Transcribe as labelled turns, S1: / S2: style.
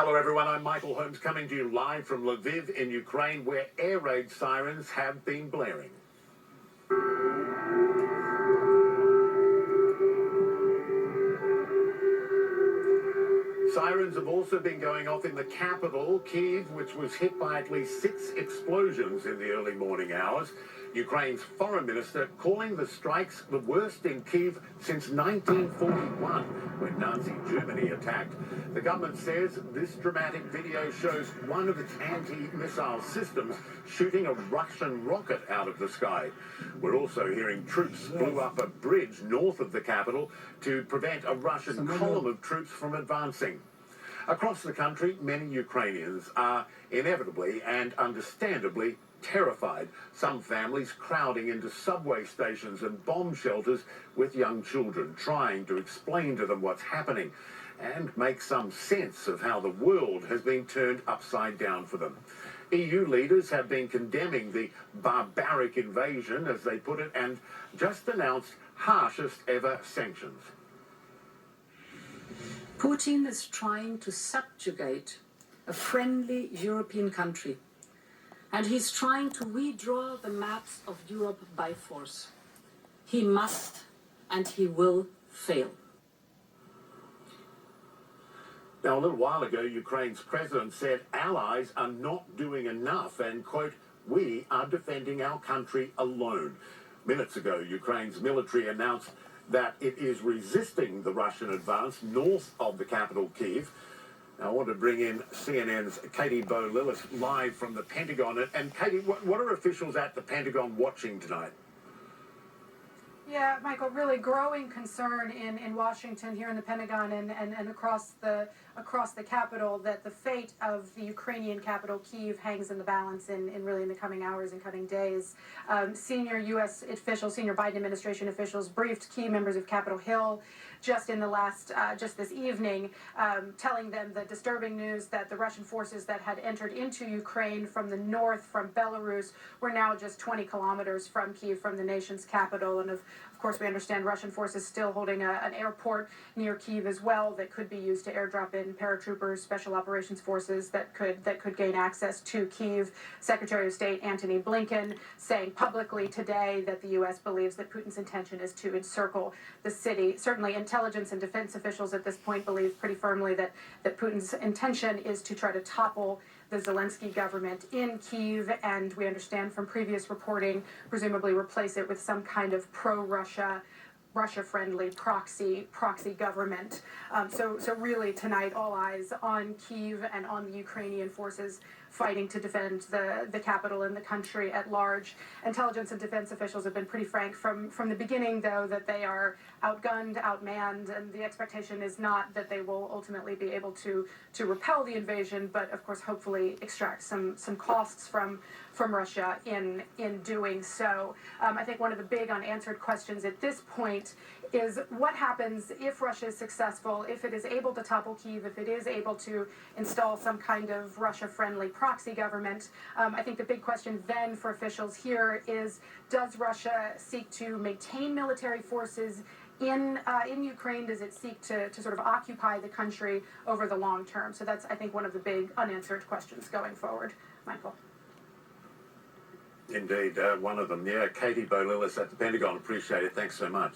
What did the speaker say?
S1: Hello everyone, I'm Michael Holmes coming to you live from Lviv in Ukraine, where air raid sirens have been blaring. Sirens have also been going off in the capital, Kyiv, which was hit by at least 6 explosions in the early morning hours. Ukraine's foreign minister calling the strikes the worst in Kyiv since 1941, when Nazi Germany attacked. The government says this dramatic video shows one of its anti-missile systems shooting a Russian rocket out of the sky. We're also hearing troops blew up a bridge north of the capital to prevent a Russian column of troops from advancing. Across the country, many Ukrainians are inevitably and understandably terrified. Some families crowding into subway stations and bomb shelters with young children, trying to explain to them what's happening and make some sense of how the world has been turned upside down for them. EU leaders have been condemning the barbaric invasion, as they put it, and just announced harshest ever sanctions.
S2: Putin is trying to subjugate a friendly European country, and he's trying to redraw the maps of Europe by force. He must and he will fail.
S1: Now, a little while ago, Ukraine's president said allies are not doing enough and, quote, "We are defending our country alone." Minutes ago, Ukraine's military announced that it is resisting the Russian advance north of the capital, Kyiv. Now, I want to bring in CNN's Katie Bowe-Lillis live from the Pentagon. And Katie, what are officials at the Pentagon watching tonight?
S3: Yeah, Michael, really growing concern in Washington, here in the Pentagon, and across the Capitol, that the fate of the Ukrainian capital, Kyiv, hangs in the balance in really in the coming hours and coming days. Senior U.S. officials, senior Biden administration officials briefed key members of Capitol Hill just this evening, telling them the disturbing news that the Russian forces that had entered into Ukraine from the north, from Belarus, were now just 20 kilometers from Kyiv, from the nation's capital. And of course, we understand Russian forces still holding an airport near Kyiv as well that could be used to airdrop in paratroopers, special operations forces that could gain access to Kyiv. Secretary of State Antony Blinken saying publicly today that the U.S. believes that Putin's intention is to encircle the city. Certainly, intelligence and defense officials at this point believe pretty firmly that Putin's intention is to try to topple the Zelensky government in Kyiv, and we understand from previous reporting, presumably replace it with some kind of Russia-friendly proxy government. So really tonight, all eyes on Kyiv and on the Ukrainian forces fighting to defend the capital and the country at large. Intelligence and defense officials have been pretty frank from the beginning, though, that they are outgunned, outmanned, and the expectation is not that they will ultimately be able to repel the invasion, but of course hopefully extract some costs from Russia in doing so. I think one of the big unanswered questions at this point is what happens if Russia is successful, if it is able to topple Kyiv, if it is able to install some kind of Russia-friendly proxy government. I think the big question then for officials here is, does Russia seek to maintain military forces in Ukraine? Does it seek to sort of occupy the country over the long term? So that's, I think, one of the big unanswered questions going forward. Michael.
S1: Indeed, one of them. Yeah, Katie Bowe-Lillis at the Pentagon. Appreciate it. Thanks so much.